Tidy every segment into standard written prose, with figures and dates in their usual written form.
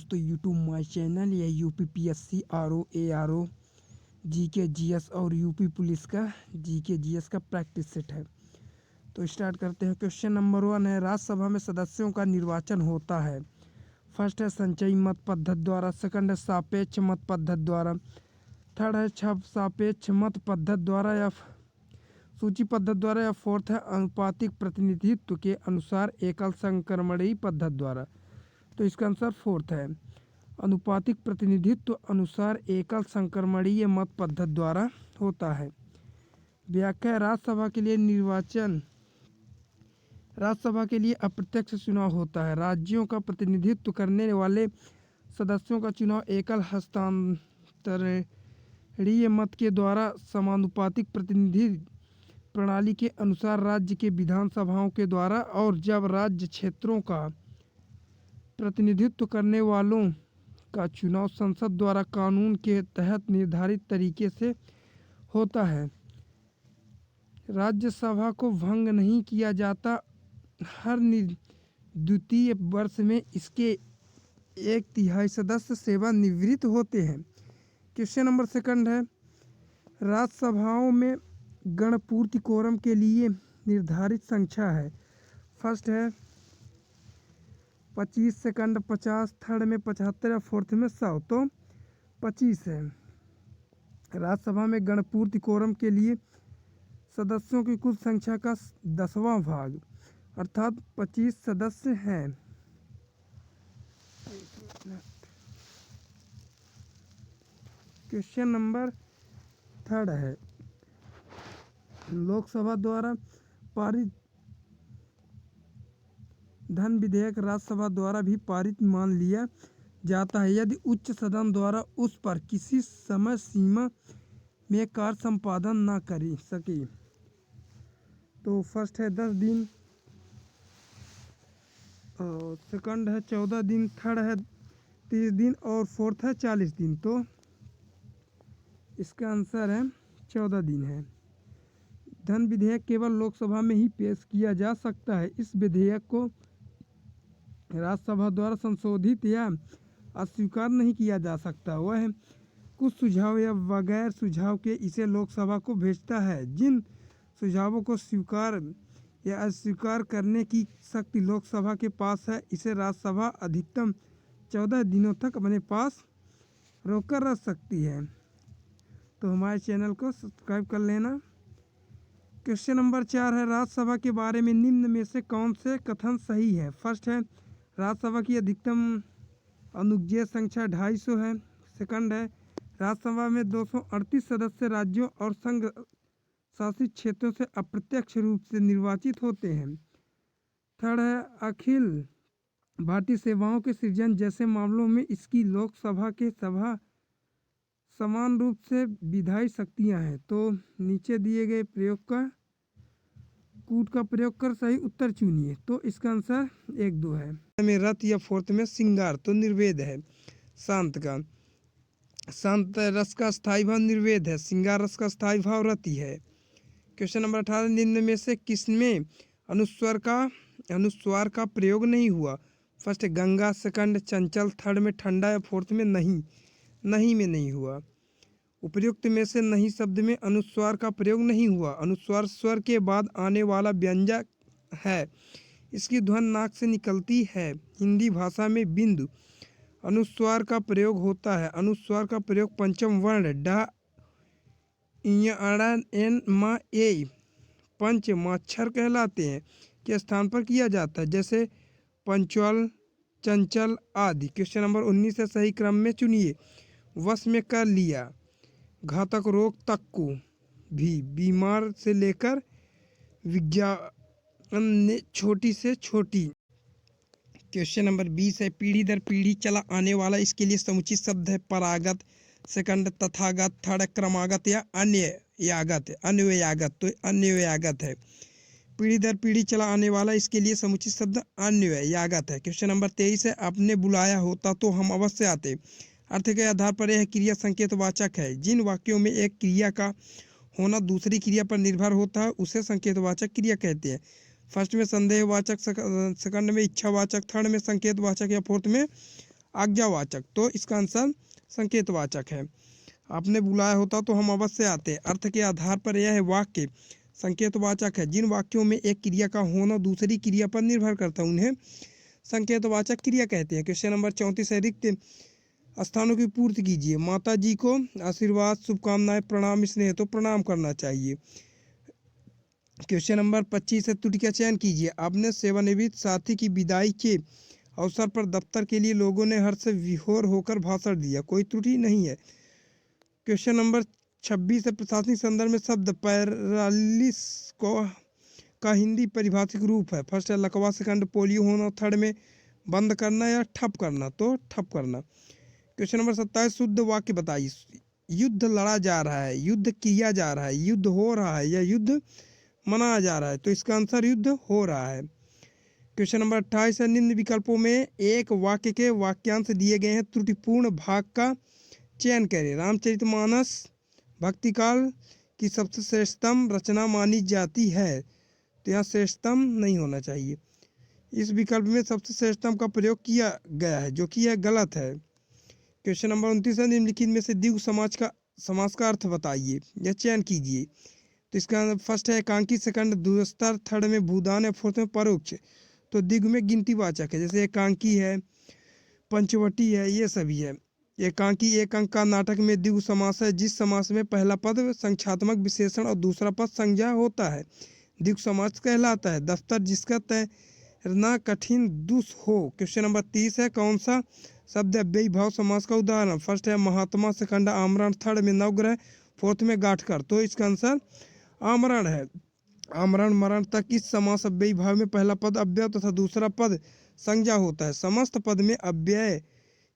दोस्तों YouTube my channel या UPPSC RO ARO GK GS और यूपी पुलिस का जीके जीएस का प्रैक्टिस सेट है। तो स्टार्ट करते हैं। क्वेश्चन नंबर 1 है, राज्यसभा में सदस्यों का निर्वाचन होता है। फर्स्ट है संचयी मत पद्धति द्वारा, सेकंड है सापेक्ष मत पद्धति द्वारा, थर्ड है सापेक्ष मत पद्धति द्वारा या सूची पद्धति द्वारा, या फोर्थ है अनुपातिक प्रतिनिधित्व के अनुसार एकल संक्रमणीय पद्धति द्वारा। तो इसका आंसर फोर्थ है, अनुपातिक प्रतिनिधित्व अनुसार एकल संक्रमणीय मत पद्धति द्वारा होता है। व्याख्या, राज्यसभा के लिए निर्वाचन, राज्यसभा के लिए अप्रत्यक्ष चुनाव होता है। राज्यों का प्रतिनिधित्व करने वाले सदस्यों का चुनाव एकल हस्तांतरणीय मत के द्वारा समानुपातिक प्रतिनिधि प्रणाली के अनुसार राज्य के विधानसभाओं के द्वारा, और जब राज्य क्षेत्रों का प्रतिनिधित्व करने वालों का चुनाव संसद द्वारा कानून के तहत निर्धारित तरीके से होता है। राज्यसभा को भंग नहीं किया जाता। हर द्वितीय वर्ष में इसके 1/3 सदस्य सेवानिवृत्त होते हैं। क्वेश्चन नंबर 2 है, राज्यसभाओं में गणपूर्ति कोरम के लिए निर्धारित संख्या है। फर्स्ट है 25, सेकंड 50, थर्ड में 75 या फोर्थ में 100। तो 25 है। राज्यसभा में गणपूर्ति कोरम के लिए सदस्यों की कुल संख्या का 10वां भाग अर्थात 25 सदस्य हैं। क्वेश्चन नंबर 3 है, लोकसभा द्वारा पारित धन विधेयक राज्यसभा द्वारा भी पारित मान लिया जाता है यदि उच्च सदन द्वारा उस पर किसी समय सीमा में कार्य संपादन न कर सके। तो फर्स्ट है 10 दिन, और सेकंड है 14 दिन, थर्ड है 30 दिन और फोर्थ है 40 दिन। तो इसका आंसर है 14 दिन है। धन विधेयक केवल लोकसभा में ही पेश किया जा सकता है। इस विधेयक को राज्यसभा द्वारा संशोधित या अस्वीकार नहीं किया जा सकता। वह कुछ सुझाव या बगैर सुझाव के इसे लोकसभा को भेजता है। जिन सुझावों को स्वीकार या अस्वीकार करने की शक्ति लोकसभा के पास है, इसे राज्यसभा अधिकतम 14 दिनों तक अपने पास रोककर रख सकती है। तो हमारे चैनल को सब्सक्राइब कर लेना। क्वेश्चन नंबर 4 है, राज्यसभा के बारे में निम्न में से कौन से कथन सही है। फर्स्ट है, राज्यसभा की अधिकतम अनुज्ञेय संख्या 250 है। सेकंड है, राज्यसभा में 238 सदस्य राज्यों और संघ शासित क्षेत्रों से अप्रत्यक्ष रूप से निर्वाचित होते हैं। थर्ड है, अखिल भारतीय सेवाओं के सृजन जैसे मामलों में इसकी लोकसभा के सभा समान रूप से विधायी शक्तियां हैं। तो नीचे दिए गए प्रयोग का कूट का प्रयोग कर सही उत्तर चुनिए। तो इसका आंसर 1, 2 है। में रथ या फोर्थ में श्रृंगार, तो निर्वेद है। शांत का, शांत रस का स्थायी भाव निर्वेद है। श्रृंगार रस का स्थायी भाव रति है। क्वेश्चन नंबर 18, निम्न में से किसमें अनुस्वार का प्रयोग नहीं हुआ। फर्स्ट गंगा, सेकंड चंचल, थर्ड में ठंडा या फोर्थ में नहीं में नहीं हुआ। उपयुक्त में से नहीं शब्द में अनुस्वार का प्रयोग नहीं हुआ। अनुस्वार स्वर के बाद आने वाला व्यंजक है। इसकी ध्वनि नाक से निकलती है। हिंदी भाषा में बिंदु अनुस्वार का प्रयोग होता है। अनुस्वार का प्रयोग पंचम वर्ण ड इ अ एन म ए पंच माक्षर कहलाते हैं के स्थान पर किया जाता है, जैसे पंचल, चंचल आदि। क्वेश्चन नंबर 19 से सही क्रम में चुनिए। वश में कर लिया, घातक रोग तक को भी, बीमार से लेकर विज्ञान ने छोटी से छोटी। क्वेश्चन नंबर 20 है, पीढ़ी दर पीढ़ी चला आने वाला, इसके लिए समुचित शब्द है परागत, सेकंड तथागत, थर्ड क्रमागत या अन्वयागत। तो अन्वयागत है। पीढ़ी दर पीढ़ी चला आने वाला, इसके लिए समुचित शब्द अन्वयागत है। क्वेश्चन नंबर 23 है, आपने बुलाया होता तो हम अवश्य आते। अर्थ के आधार पर यह क्रिया संकेतवाचक है। जिन वाक्यों में एक क्रिया का होना दूसरी क्रिया पर निर्भर होता है उसे संकेतवाचक क्रिया कहते हैं। फर्स्ट में संदेहवाचक, सेकंड में इच्छावाचक, थर्ड में संकेतवाचक या फोर्थ में आज्ञावाचक, तो इसका आंसर संकेतवाचक है। आपने बुलाया होता तो हम अवश्य आते। अर्थ के आधार पर यह है वाक्य संकेतवाचक है। जिन वाक्यों में एक क्रिया का होना दूसरी क्रिया पर निर्भर करता है उन्हें संकेतवाचक क्रिया कहते हैं। क्वेश्चन नंबर 34 है, रिक्त स्थानों की पूर्ति कीजिए। माता जी को आशीर्वाद, शुभकामनाएं, प्रणाम, स्नेह, तो प्रणाम करना चाहिए। क्वेश्चन नंबर 25 है, त्रुटि का चयन कीजिए। आपने सेवानिवृत्त साथी की विदाई के अवसर पर दफ्तर के लिए लोगों ने हर्ष विभोर होकर भाषण दिया, कोई त्रुटि नहीं है। क्वेश्चन नंबर 26 है, प्रशासनिक संदर्भ में शब्द पैरालिस को का हिंदी परिभाषिक रूप है। फर्स्ट है लकवा, सेकंड पोलियो होना, थर्ड में बंद करना या ठप करना, तो ठप करना। क्वेश्चन नंबर 27, शुद्ध वाक्य बताइए। युद्ध लड़ा जा रहा है, युद्ध किया जा रहा है, युद्ध हो रहा है या युद्ध मनाया जा रहा है, तो इसका आंसर युद्ध हो रहा है। क्वेश्चन नंबर 28 है, निम्न विकल्पों में एक वाक्य के वाक्यांश दिए गए हैं, त्रुटिपूर्ण भाग का चयन करें। रामचरितमानस भक्तिकाल की सबसे श्रेष्ठतम रचना मानी जाती है, तो यहाँ श्रेष्ठतम नहीं होना चाहिए। इस विकल्प में सबसे श्रेष्ठतम का प्रयोग किया गया है, जो कि यह गलत है। क्वेश्चन नंबर 29 है, निम्नलिखित में से द्विगु समास का अर्थ बताइए या चयन कीजिए। तो इसका फर्स्ट है एकांकी, सेकंड दूरस्तर, थर्ड में भूदान या फोर्थ में परोक्ष। तो द्विगु में गिनतीवाचक है, जैसे एकांकी है, पंचवटी है, ये सभी है। एकांकी एक अंक का नाटक में द्विगु समास है, जिस समास में पहला पद संख्यात्मक विशेषण और दूसरा पद संज्ञा होता है, द्विगु समास कहलाता है। दफ्तर जिसका तैरना कठिन दुस हो। क्वेश्चन नंबर 30 है, कौन सा शब्द अव्ययी भाव समास का उदाहरण। फर्स्ट है महात्मा, सेकंड आमरण, थर्ड में नवग्रह, फोर्थ में गाठकर, तो इसका आंसर आमरण है। आमरण मरण तक इस समास अव्ययी भाव में पहला पद अव्यय तथा दूसरा पद संज्ञा होता है। समस्त पद में अव्यय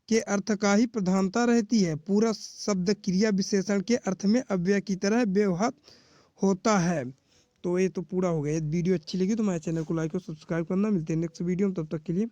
के अर्थ का ही प्रधानता रहती है। पूरा शब्द क्रिया विशेषण के अर्थ में अव्यय की तरह व्यवहार होता है। तो ये तो पूरा हो गया। वीडियो अच्छी लगी तो हमारे चैनल को लाइक और सब्सक्राइब करना। मिलते हैं नेक्स्ट वीडियो में, तब तक के लिए